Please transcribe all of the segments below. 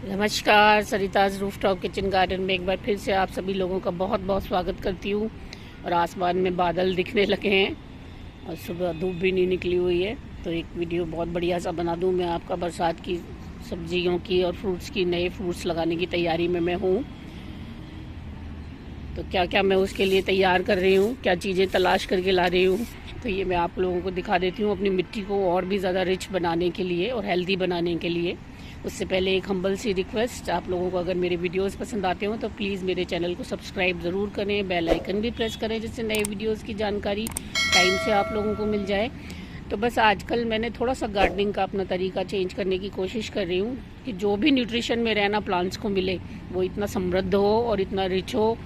नमस्कार। Sarita's rooftop kitchen garden में एक बार फिर से आप सभी लोगों का बहुत बहुत स्वागत करती हूँ। और आसमान में बादल दिखने लगे हैं और सुबह धूप भी नहीं निकली हुई है, तो एक वीडियो बहुत बढ़िया सा बना दूँ मैं आपका। बरसात की सब्जियों की और फ्रूट्स की, नए फ्रूट्स लगाने की तैयारी में मैं हूँ। तो क्या क्या मैं उसके लिए तैयार कर रही हूँ, क्या चीज़ें तलाश करके ला रही हूँ, तो ये मैं आप लोगों को दिखा देती हूँ अपनी मिट्टी को और भी ज़्यादा रिच बनाने के लिए और हेल्दी बनाने के लिए। उससे पहले एक हम्बल सी रिक्वेस्ट, आप लोगों को अगर मेरे वीडियोस पसंद आते हो तो प्लीज़ मेरे चैनल को सब्सक्राइब ज़रूर करें, बेल आइकन भी प्रेस करें जिससे नए वीडियोस की जानकारी टाइम से आप लोगों को मिल जाए। तो बस आजकल मैंने थोड़ा सा गार्डनिंग का अपना तरीका चेंज करने की कोशिश कर रही हूँ कि जो भी न्यूट्रिशन में रहना प्लांट्स को मिले वो इतना समृद्ध हो और इतना रिच हो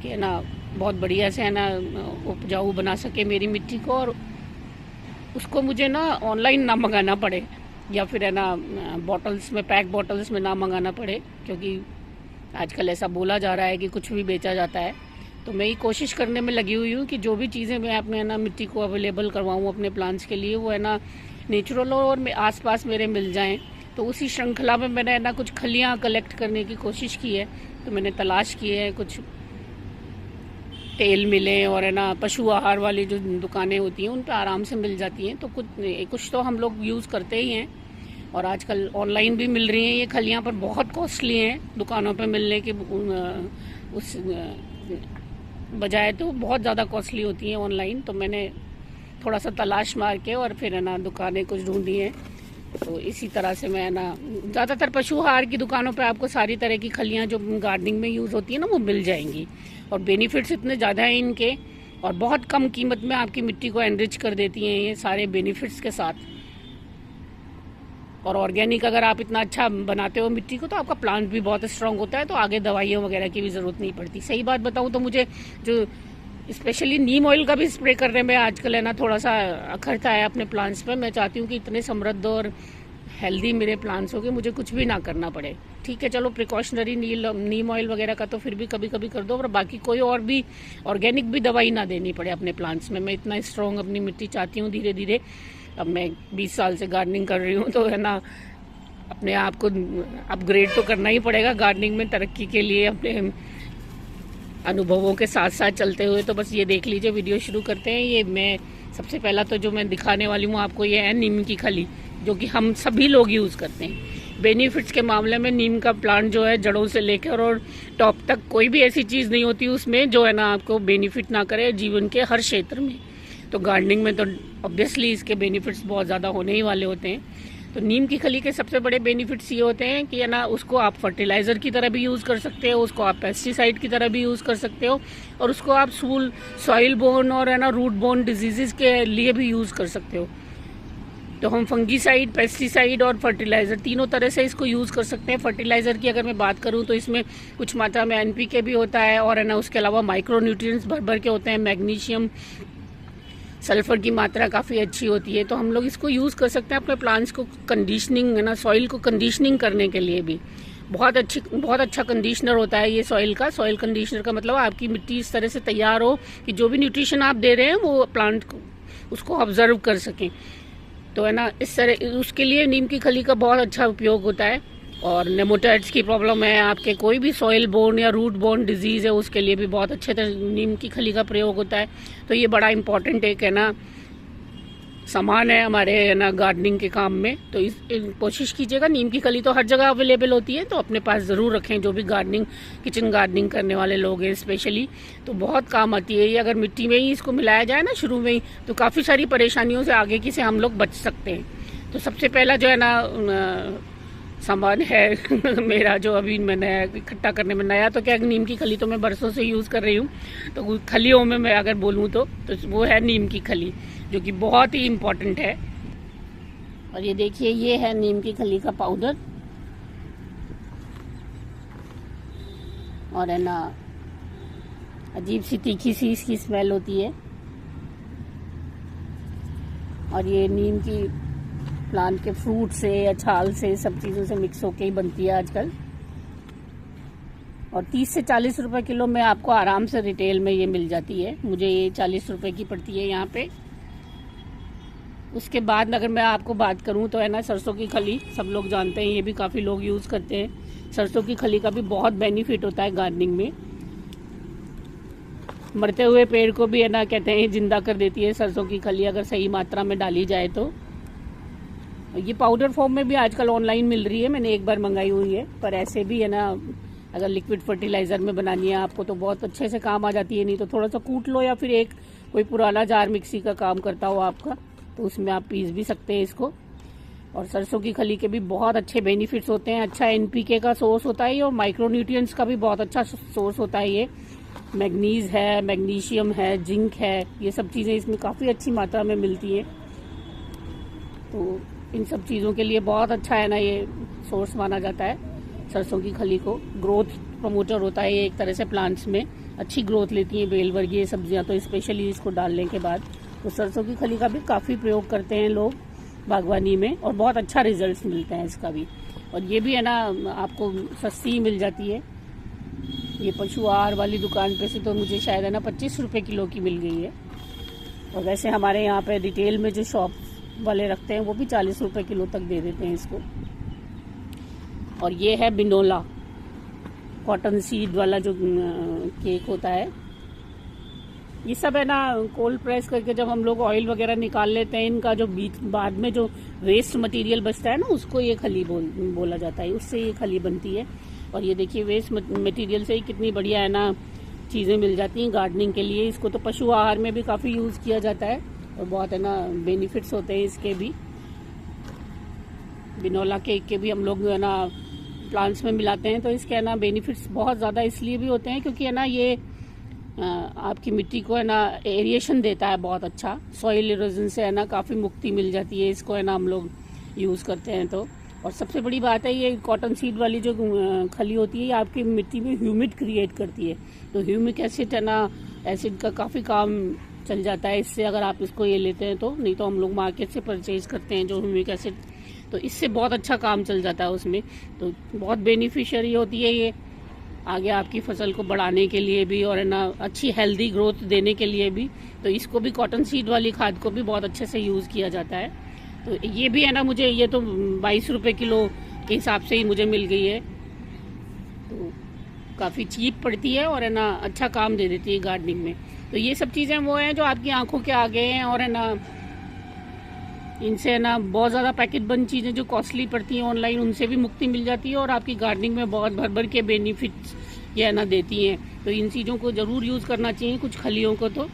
कि है ना बहुत बढ़िया से है ना उपजाऊ बना सके मेरी मिट्टी को, और उसको मुझे ना ऑनलाइन ना मंगाना पड़े या फिर है ना बॉटल्स में, पैक बॉटल्स में ना मंगाना पड़े, क्योंकि आजकल ऐसा बोला जा रहा है कि कुछ भी बेचा जाता है। तो मैं ये कोशिश करने में लगी हुई हूँ कि जो भी चीज़ें मैं अपने है ना मिट्टी को अवेलेबल करवाऊँ अपने प्लांट्स के लिए, वो है ना नेचुरल हो और आसपास मेरे मिल जाएं। तो उसी श्रृंखला में मैंने है ना कुछ खलियाँ कलेक्ट करने की कोशिश की है। तो मैंने तलाश की है कुछ तेल मिले और है ना पशु आहार वाली जो दुकानें होती हैं उन पर आराम से मिल जाती हैं। तो कुछ तो हम लोग यूज़ करते ही हैं और आजकल ऑनलाइन भी मिल रही हैं ये खलियाँ, पर बहुत कॉस्टली हैं दुकानों पे मिलने के उस बजाय, तो बहुत ज़्यादा कॉस्टली होती हैं ऑनलाइन। तो मैंने थोड़ा सा तलाश मार के और फिर है ना दुकानें कुछ ढूंढी हैं। तो इसी तरह से मैं ना ज़्यादातर पशु आहार की दुकानों पे आपको सारी तरह की खलियाँ जो गार्डनिंग में यूज़ होती है ना वो मिल जाएंगी। और बेनिफिट्स इतने ज़्यादा हैं इनके, और बहुत कम कीमत में आपकी मिट्टी को एनरिच कर देती हैं ये सारे बेनिफिट्स के साथ। और ऑर्गेनिक अगर आप इतना अच्छा बनाते हो मिट्टी को तो आपका प्लांट भी बहुत स्ट्रांग होता है, तो आगे दवाइयों वगैरह की भी ज़रूरत नहीं पड़ती। सही बात बताऊँ तो मुझे जो स्पेशली नीम ऑयल का भी स्प्रे करने में आजकल है ना थोड़ा सा अखरता है अपने प्लांट्स पे। मैं चाहती हूँ कि इतने समृद्ध और हेल्दी मेरे प्लांट्स हो कि मुझे कुछ भी ना करना पड़े। ठीक है, चलो प्रिकॉशनरी नीम ऑयल वगैरह का तो फिर भी कभी कभी कर दो, और बाकी कोई और भी ऑर्गेनिक भी दवाई ना देनी पड़े अपने प्लांट्स में। मैं इतना स्ट्रॉन्ग अपनी मिट्टी चाहती हूँ धीरे धीरे। अब मैं 20 साल से गार्डनिंग कर रही हूँ तो है ना अपने आप को अपग्रेड तो करना ही पड़ेगा गार्डनिंग में तरक्की के लिए, अपने अनुभवों के साथ साथ चलते हुए। तो बस ये देख लीजिए, वीडियो शुरू करते हैं। ये मैं सबसे पहला तो जो मैं दिखाने वाली हूँ आपको ये है नीम की खली, जो कि हम सभी लोग यूज़ करते हैं। बेनिफिट्स के मामले में नीम का प्लांट जो है जड़ों से लेकर और टॉप तक कोई भी ऐसी चीज़ नहीं होती उसमें जो है ना आपको बेनिफिट ना करे जीवन के हर क्षेत्र में। तो गार्डनिंग में तो ऑब्वियसली इसके बेनिफिट्स बहुत ज़्यादा होने ही वाले होते हैं। तो नीम की खली के सबसे बड़े बेनिफिट्स ये होते हैं कि है ना उसको आप फर्टिलाइज़र की तरह भी यूज़ कर सकते हो, उसको आप पेस्टिसाइड की तरह भी यूज़ कर सकते हो, और उसको आप सॉइल बोर्न और है ना रूट बोर्न डिजीज़ के लिए भी यूज़ कर सकते हो। तो हम फंगीसाइड, पेस्टिसाइड और फर्टिलाइज़र तीनों तरह से इसको यूज़ कर सकते हैं। फर्टिलाइज़र की अगर मैं बात करूँ तो इसमें कुछ मात्रा में NPK भी होता है, और है ना उसके अलावा माइक्रो न्यूट्रिएंट्स भर भर के होते हैं। मैग्नीशियम, सल्फ़र की मात्रा काफ़ी अच्छी होती है। तो हम लोग इसको यूज़ कर सकते हैं अपने प्लांट्स को कंडीशनिंग, है ना सॉइल को कंडीशनिंग करने के लिए भी। बहुत अच्छा कंडीशनर होता है ये सॉइल का। सॉइल कंडीशनर का मतलब आपकी मिट्टी इस तरह से तैयार हो कि जो भी न्यूट्रिशन आप दे रहे हैं वो प्लांट उसको ऑब्जर्व कर सकें। तो है ना इस तरह उसके लिए नीम की खली का बहुत अच्छा उपयोग होता है। और नेमाटोड्स की प्रॉब्लम है आपके, कोई भी सॉइल बोर्न या रूट बोर्न डिजीज़ है उसके लिए भी बहुत अच्छे तरह नीम की खली का प्रयोग होता है। तो ये बड़ा इंपॉर्टेंट एक है ना सामान है हमारे है ना गार्डनिंग के काम में। तो कोशिश कीजिएगा, नीम की खली तो हर जगह अवेलेबल होती है, तो अपने पास ज़रूर रखें जो भी गार्डनिंग, किचन गार्डनिंग करने वाले लोग हैं स्पेशली। तो बहुत काम आती है ये, अगर मिट्टी में ही इसको मिलाया जाए ना शुरू में ही, तो काफ़ी सारी परेशानियों से आगे की से हम लोग बच सकते हैं। तो सबसे पहला जो है ना सामान है मेरा जो अभी मैंने इकट्ठा करने में नया, तो क्या नीम की खली तो मैं बरसों से यूज़ कर रही हूँ। तो खलियों में मैं अगर बोलूँ तो वो है नीम की खली, जो कि बहुत ही इम्पोर्टेंट है। और ये देखिए, ये है नीम की खली का पाउडर, और है ना अजीब सी तीखी सी इसकी स्मेल होती है। और ये नीम की प्लांट के फ्रूट से या छाल से, सब चीज़ों से मिक्स होके ही बनती है आजकल। और 30 से 40 रुपए किलो में आपको आराम से रिटेल में ये मिल जाती है। मुझे ये 40 रुपए की पड़ती है यहाँ पे। उसके बाद अगर मैं आपको बात करूं तो है ना, सरसों की खली सब लोग जानते हैं, ये भी काफ़ी लोग यूज़ करते हैं। सरसों की खली का भी बहुत बेनिफिट होता है गार्डनिंग में। मरते हुए पेड़ को भी है ना, कहते हैं जिंदा कर देती है सरसों की खली, अगर सही मात्रा में डाली जाए तो। ये पाउडर फॉर्म में भी आजकल ऑनलाइन मिल रही है, मैंने एक बार मंगाई हुई है। पर ऐसे भी है ना, अगर लिक्विड फर्टिलाइज़र में बनानी है आपको तो बहुत अच्छे से काम आ जाती है। नहीं तो थोड़ा सा कूट लो, या फिर एक कोई पुराना जार मिक्सी का काम करता हो आपका, तो उसमें आप पीस भी सकते हैं इसको। और सरसों की खली के भी बहुत अच्छे बेनिफिट्स होते हैं। अच्छा एनपीके का सोर्स होता है और माइक्रोन्यूट्रिएंट्स का भी बहुत अच्छा सोर्स होता है ये। मैग्नीज है, मैग्नीशियम है, जिंक है, ये सब चीज़ें इसमें काफ़ी अच्छी मात्रा में मिलती हैं। तो इन सब चीज़ों के लिए बहुत अच्छा है ना, ये सोर्स माना जाता है सरसों की खली को। ग्रोथ प्रमोटर होता है ये एक तरह से, प्लांट्स में अच्छी ग्रोथ लेती हैं बेल वर्गीय सब्जियां, तो स्पेशली इसको डालने के बाद तो सरसों की खली का भी काफ़ी प्रयोग करते हैं लोग बागवानी में, और बहुत अच्छा रिजल्ट मिलता है इसका भी। और ये भी है ना, आपको सस्ती मिल जाती है। ये पशु आहार वाली दुकान पे से तो मुझे शायद है ना 25 रुपये किलो की मिल गई है। और वैसे हमारे यहाँ पे रिटेल में जो शॉप वाले रखते हैं वो भी 40 रुपये किलो तक दे देते हैं इसको। और ये है बिनोला, कॉटन सीड वाला जो केक होता है। ये सब है ना कोल्ड प्रेस करके जब हम लोग ऑयल वगैरह निकाल लेते हैं, इनका जो बीच बाद में जो वेस्ट मटेरियल बचता है ना, उसको ये खली बोला जाता है, उससे ये खली बनती है। और ये देखिए वेस्ट मटेरियल से ही कितनी बढ़िया है ना चीज़ें मिल जाती हैं गार्डनिंग के लिए। इसको तो पशु आहार में भी काफ़ी यूज़ किया जाता है और बहुत है ना बेनिफिट्स होते हैं इसके भी। बिनोला केक के भी हम लोग है ना प्लांट्स में मिलाते हैं, तो इसके है ना बेनिफिट्स बहुत ज़्यादा इसलिए भी होते हैं क्योंकि है ना ये आपकी मिट्टी को है ना एरिएशन देता है बहुत अच्छा। सॉइल इरोजन से है ना काफ़ी मुक्ति मिल जाती है, इसको है ना हम लोग यूज़ करते हैं तो। और सबसे बड़ी बात है ये कॉटन सीड वाली जो खली होती है, ये आपकी मिट्टी में ह्यूमिड क्रिएट करती है। तो ह्यूमिक एसिड है ना, एसिड का काफ़ी काम चल जाता है इससे, अगर आप इसको ये लेते हैं तो। नहीं तो हम लोग मार्केट से परचेज करते हैं जो ह्यूमिक एसिड, तो इससे बहुत अच्छा काम चल जाता है उसमें। तो बहुत बेनिफिशियरी होती है ये आगे आपकी फसल को बढ़ाने के लिए भी, और है ना अच्छी हेल्दी ग्रोथ देने के लिए भी। तो इसको भी कॉटन सीड वाली खाद को भी बहुत अच्छे से यूज़ किया जाता है। तो ये भी है ना, मुझे ये तो 22 रुपये किलो के हिसाब से ही मुझे मिल गई है, तो काफ़ी चीप पड़ती है और है ना अच्छा काम दे देती है गार्डनिंग में। तो ये सब चीज़ें वो हैं जो आपकी आंखों के आगे हैं, और है ना इनसे है ना बहुत ज़्यादा पैकेट बंद चीज़ें जो कॉस्टली पड़ती हैं ऑनलाइन, उनसे भी मुक्ति मिल जाती है, और आपकी गार्डनिंग में बहुत भर भर के बेनिफिट्स ये है ना देती हैं। तो इन चीज़ों को ज़रूर यूज़ करना चाहिए कुछ खलियों को तो।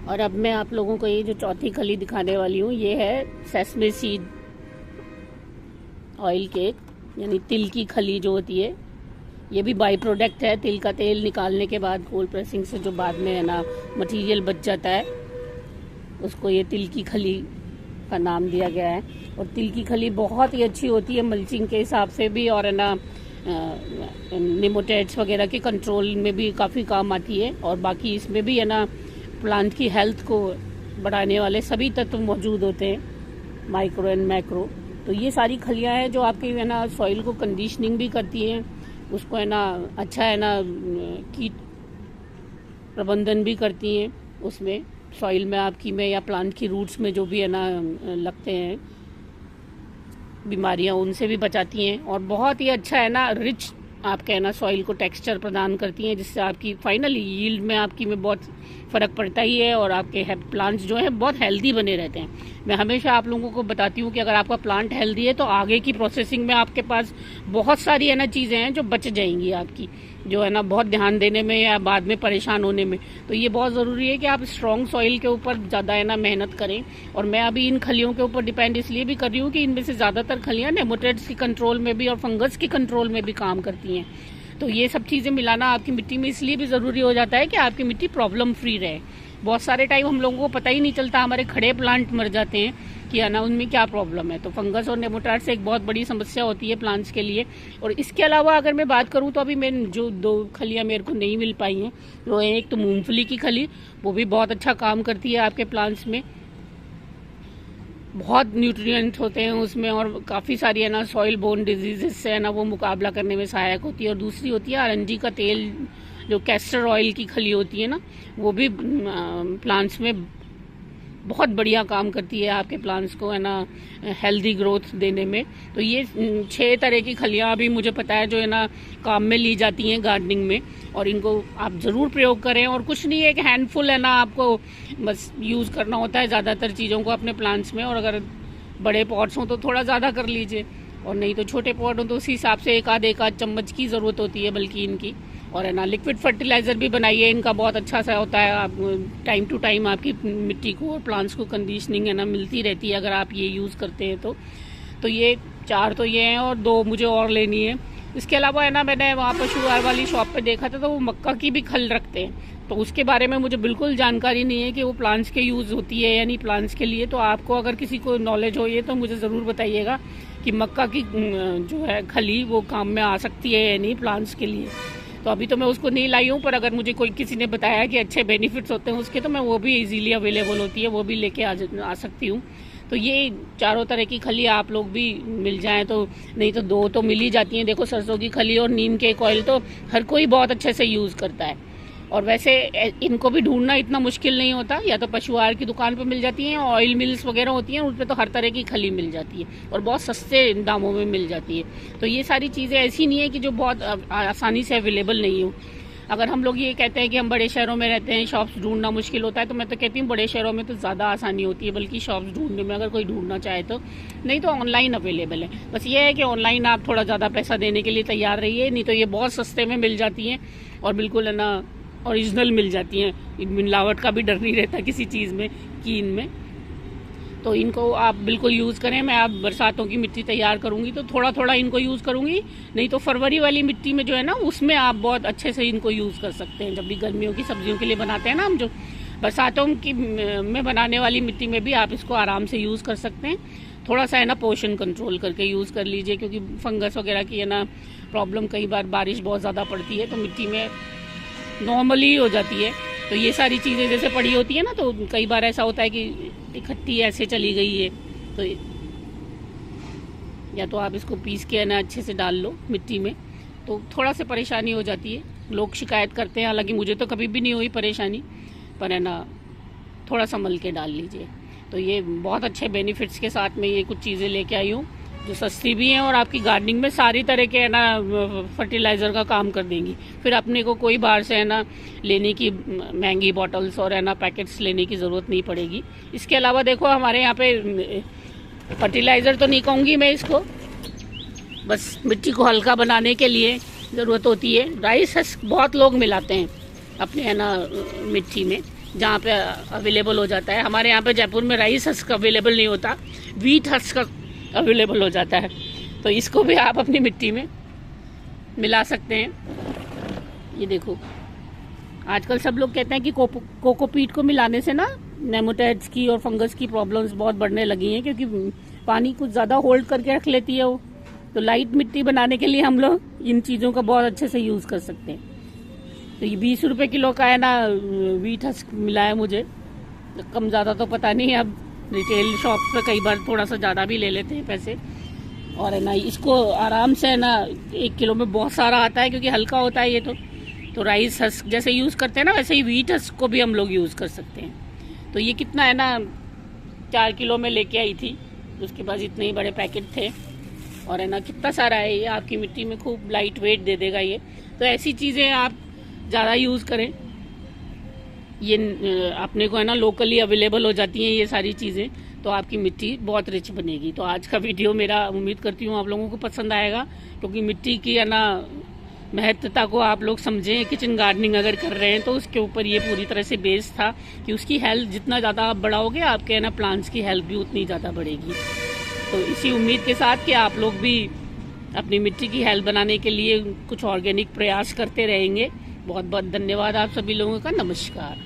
और अब मैं आप लोगों को ये जो चौथी खली दिखाने वाली हूँ, ये है सेसमे सीड ऑयल केक, यानी तिल की खली जो होती है। ये भी बाई प्रोडक्ट है, तिल का तेल निकालने के बाद कोल्ड प्रेसिंग से जो बाद में है ना मटेरियल बच जाता है, उसको ये तिल की खली का नाम दिया गया है। और तिल की खली बहुत ही अच्छी होती है मल्चिंग के हिसाब से भी, और है ना निमोटेड्स वगैरह के कंट्रोल में भी काफ़ी काम आती है। और बाकी इसमें भी है ना प्लांट की हेल्थ को बढ़ाने वाले सभी तत्व मौजूद होते हैं, माइक्रो एंड मैक्रो। तो ये सारी खलियाँ हैं जो आपकी है ना सॉइल को कंडीशनिंग भी करती हैं, उसको है ना अच्छा है ना कीट प्रबंधन भी करती हैं, उसमें सॉइल में आपकी में या प्लांट की रूट्स में जो भी है ना लगते हैं बीमारियां, उनसे भी बचाती हैं। और बहुत ही अच्छा है ना रिच आपके है ना सॉइल को टेक्सचर प्रदान करती हैं, जिससे आपकी फाइनली यील्ड में आपकी में बहुत फ़र्क पड़ता ही है, और आपके प्लांट्स जो हैं बहुत हेल्दी बने रहते हैं। मैं हमेशा आप लोगों को बताती हूँ कि अगर आपका प्लांट हेल्दी है तो आगे की प्रोसेसिंग में आपके पास बहुत सारी है ना चीज़ें हैं जो बच जाएंगी आपकी, जो है ना बहुत ध्यान देने में या बाद में परेशान होने में। तो ये बहुत ज़रूरी है कि आप स्ट्रॉन्ग सॉइल के ऊपर ज़्यादा है ना मेहनत करें। और मैं अभी इन खलियों के ऊपर डिपेंड इसलिए भी कर रही हूँ कि इनमें से ज़्यादातर खलियाँ नेमाटोड्स की कंट्रोल में भी और फंगस की कंट्रोल में भी काम करती हैं। तो ये सब चीज़ें मिलाना आपकी मिट्टी में इसलिए भी ज़रूरी हो जाता है कि आपकी मिट्टी प्रॉब्लम फ्री रहे। बहुत सारे टाइम हम लोगों को पता ही नहीं चलता, हमारे खड़े प्लांट मर जाते हैं कि है ना उनमें क्या प्रॉब्लम है। तो फंगस और नेमाटोड्स एक बहुत बड़ी समस्या होती है प्लांट्स के लिए। और इसके अलावा अगर मैं बात करूं तो अभी मैं जो 2 खलियां मेरे को नहीं मिल पाई हैं, वो एक तो मूंगफली की खली, वो भी बहुत अच्छा काम करती है आपके प्लांट्स में, बहुत न्यूट्रिएंट होते हैं उसमें, और काफ़ी सारी है ना सॉइल बोर्न डिजीजेस से है ना वो मुकाबला करने में सहायक होती है। और दूसरी होती है अरंडी का तेल, जो कैस्टर ऑयल की खली होती है ना, वो भी प्लांट्स में बहुत बढ़िया काम करती है आपके प्लांट्स को है ना हेल्दी ग्रोथ देने में। तो ये 6 तरह की खलियाँ अभी मुझे पता है जो है ना काम में ली जाती हैं गार्डनिंग में, और इनको आप ज़रूर प्रयोग करें। और कुछ नहीं है, एक हैंडफुल है ना आपको बस यूज़ करना होता है ज़्यादातर चीज़ों को अपने प्लांट्स में। और अगर बड़े पॉट्स हों तो थोड़ा ज़्यादा कर लीजिए, और नहीं तो छोटे पॉट हों तो उसी हिसाब से एक आध चम्मच की ज़रूरत होती है बल्कि इनकी। और है ना लिक्विड फर्टिलाइज़र भी बनाइए, इनका बहुत अच्छा सा होता है। आप टाइम टू टाइम आपकी मिट्टी को और प्लांट्स को कंडीशनिंग है ना मिलती रहती है अगर आप ये यूज़ करते हैं तो ये 4 तो ये हैं, और 2 मुझे और लेनी है। इसके अलावा है ना मैंने वहाँ पशु आहार वाली शॉप पे देखा था, तो वो मक्का की भी खल रखते हैं। तो उसके बारे में मुझे बिल्कुल जानकारी नहीं है कि वो प्लांट्स के यूज़ होती है या नहीं प्लांट्स के लिए। तो आपको अगर किसी को नॉलेज हो ये तो मुझे ज़रूर बताइएगा कि मक्का की जो है खली वो काम में आ सकती है या नहीं प्लांट्स के लिए। तो अभी तो मैं उसको नहीं लाई हूँ, पर अगर मुझे कोई किसी ने बताया कि अच्छे बेनिफिट्स होते हैं उसके, तो मैं वो भी इजीली अवेलेबल होती है, वो भी लेके आ सकती हूँ। तो ये 4 तरह की खली आप लोग भी मिल जाएं तो, नहीं तो 2 तो मिल ही जाती हैं। देखो सरसों की खली और नीम के ऑयल तो हर कोई बहुत अच्छे से यूज़ करता है, और वैसे इनको भी ढूंढना इतना मुश्किल नहीं होता, या तो पशु आहार की दुकान पे मिल जाती हैं, ऑयल मिल्स वगैरह होती हैं उन पर तो हर तरह की खली मिल जाती है और बहुत सस्ते दामों में मिल जाती है। तो ये सारी चीज़ें ऐसी नहीं है कि जो बहुत आसानी से अवेलेबल नहीं हो। अगर हम लोग ये कहते हैं कि हम बड़े शहरों में रहते हैं, शॉप्स ढूंढना मुश्किल होता है, तो मैं तो कहती हूँ बड़े शहरों में तो ज़्यादा आसानी होती है बल्कि शॉप्स ढूंढने में, अगर कोई ढूंढना चाहे तो। नहीं तो ऑनलाइन अवेलेबल है। बस ये है कि ऑनलाइन आप थोड़ा ज़्यादा पैसा देने के लिए तैयार रहिए, नहीं तो ये बहुत सस्ते में मिल जाती हैं और बिल्कुल है ना ओरिजिनल मिल जाती हैं। मिलावट का भी डर नहीं रहता किसी चीज़ में कि इनमें। तो इनको आप बिल्कुल यूज़ करें। मैं अब बरसातों की मिट्टी तैयार करूँगी तो थोड़ा थोड़ा इनको यूज़ करूँगी, नहीं तो फरवरी वाली मिट्टी में जो है ना उसमें आप बहुत अच्छे से इनको यूज़ कर सकते हैं। जब भी गर्मियों की सब्जियों के लिए बनाते हैं ना हम, जो बरसातों की में बनाने वाली मिट्टी में भी आप इसको आराम से यूज़ कर सकते हैं। थोड़ा सा है ना पोषण कंट्रोल करके यूज़ कर लीजिए, क्योंकि फंगस वगैरह की है ना प्रॉब्लम कई बार बारिश बहुत ज़्यादा पड़ती है तो मिट्टी में नॉर्मली हो जाती है। तो ये सारी चीज़ें जैसे पड़ी होती है ना, तो कई बार ऐसा होता है कि इकट्ठी ऐसे चली गई है, तो या तो आप इसको पीस के है ना अच्छे से डाल लो मिट्टी में, तो थोड़ा सा परेशानी हो जाती है। लोग शिकायत करते हैं, हालांकि मुझे तो कभी भी नहीं हुई परेशानी, पर है ना थोड़ा सा मल के डाल लीजिए। तो ये बहुत अच्छे बेनिफिट्स के साथ में ये कुछ चीज़ें लेके आई हूँ जो सस्ती भी हैं और आपकी गार्डनिंग में सारी तरह के है ना फर्टिलाइज़र का काम कर देंगी। फिर अपने को कोई बाहर से है ना लेने की महंगी बॉटल्स और है ना पैकेट्स लेने की ज़रूरत नहीं पड़ेगी। इसके अलावा देखो हमारे यहाँ पे फर्टिलाइज़र तो नहीं कहूँगी मैं इसको, बस मिट्टी को हल्का बनाने के लिए ज़रूरत होती है। राइस हस्क बहुत लोग मिलाते हैं अपने है ना मिट्टी में, जहाँ पे अवेलेबल हो जाता है। हमारे यहाँ पे जयपुर में राइस हस्क अवेलेबल नहीं होता, व्हीट हस्क अवेलेबल हो जाता है। तो इसको भी आप अपनी मिट्टी में मिला सकते हैं। ये देखो आजकल सब लोग कहते हैं कि कोकोपीट को मिलाने से ना नेमेटोड्स की और फंगस की प्रॉब्लम्स बहुत बढ़ने लगी हैं, क्योंकि पानी कुछ ज़्यादा होल्ड करके रख लेती है वो। तो लाइट मिट्टी बनाने के लिए हम लोग इन चीज़ों का बहुत अच्छे से यूज़ कर सकते हैं। तो ये 20 रुपये किलो का है ना व्हीट हस्क मिला है मुझे, कम ज़्यादा तो पता नहीं है, अब रिटेल शॉप पे कई बार थोड़ा सा ज़्यादा भी ले लेते हैं पैसे। और है ना इसको आराम से है ना 1 किलो में बहुत सारा आता है, क्योंकि हल्का होता है ये। तो राइस हस्क जैसे यूज़ करते हैं ना, वैसे ही व्हीट हस्क को भी हम लोग यूज़ कर सकते हैं। तो ये कितना है ना 4 किलो में लेके आई थी, उसके पास इतने ही बड़े पैकेट थे, और है ना कितना सारा है ये, आपकी मिट्टी में खूब लाइट वेट दे देगा ये। तो ऐसी चीज़ें आप ज़्यादा यूज़ करें, ये अपने को है ना लोकली अवेलेबल हो जाती हैं ये सारी चीज़ें, तो आपकी मिट्टी बहुत रिच बनेगी। तो आज का वीडियो मेरा उम्मीद करती हूँ आप लोगों को पसंद आएगा, क्योंकि मिट्टी की है ना महत्वता को आप लोग समझें। किचन गार्डनिंग अगर कर रहे हैं तो उसके ऊपर ये पूरी तरह से बेस था कि उसकी हेल्थ जितना ज़्यादा आप बढ़ाओगे, आपके है ना प्लांट्स की हेल्थ भी उतनी ज़्यादा बढ़ेगी। तो इसी उम्मीद के साथ कि आप लोग भी अपनी मिट्टी की हेल्थ बनाने के लिए कुछ ऑर्गेनिक प्रयास करते रहेंगे। बहुत बहुत धन्यवाद आप सभी लोगों का। नमस्कार।